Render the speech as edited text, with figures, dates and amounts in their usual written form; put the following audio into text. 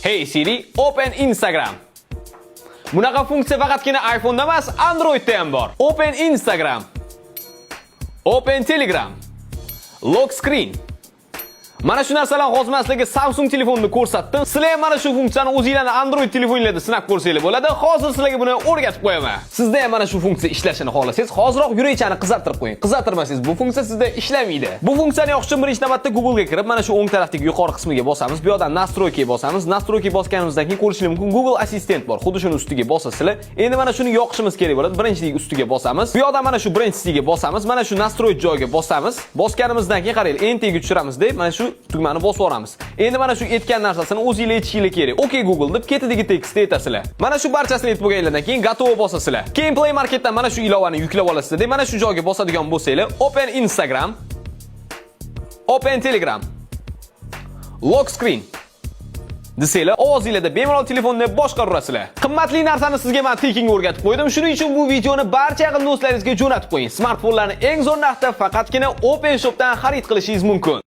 Hey Siri, open Instagram. Bunaqa funksiya faqatgina iPhone da emas, Android da ham bor. Open Instagram. Open Telegram. Lock screen. Mana shu narsalar hozirmasligi Samsung telefonini ko'rsatdim. Sizlar ham mana shu funksiyani o'zingizlarning Android telefoningizda sinab ko'rsanglar bo'ladi. Hozir sizlarga buni o'rgatib qo'yaman. Sizda ham mana shu funksiya ishlashini xohlasangiz, hoziroq yurakchani qizartirib qo'ying. Qizartirmasangiz bu funksiya sizda ishlamaydi. Bu funksiyani yoqish uchun birinchi navbatda Google ga kirib, mana shu o'ng tarafdagi yuqori qismiga bosamiz. Bu yerdan Настройки bosamiz. Настройки bosganimizdan keyin ko'rishingiz mumkin Google Assistant bor. Xuddi shuni ustiga bosasizlar. Endi mana shuni yoqishimiz kerak bo'ladi. Birinchisiga ustiga bosamiz. Bu yerdan mana shu birinchisiga bosamiz. Mana shu Настройки joyiga bosamiz. Bosganimizdan keyin qarang, entiga tushiramiz deb mana shu tugmani bosib yuboramiz. Endi mana shu aytgan narsasini o'zingizlar aytishingiz kerak. OK Google deb ketidagi tekstni aytasizlar. Mana shu barchasini aytib bo'lganingizdan keyin gatovo bosasizlar. Keyin Play Marketdan mana shu ilovani yuklab olasizlar deb mana shu joyga bosadigan bo'lsanglar, Open Instagram, Open Telegram, Lock Screen desanglar, ovozingizda bemalol telefonni boshqaraverasizlar. Qimmatli narsani sizga men tekinga o'rgatib qo'ydim. Shuning uchun bu videoni barcha yaqin do'stlaringizga jo'natib qo'ying. Smartfonlarni eng zo'r narxda faqatgina Open Shopdan xarid qilishingiz mumkin.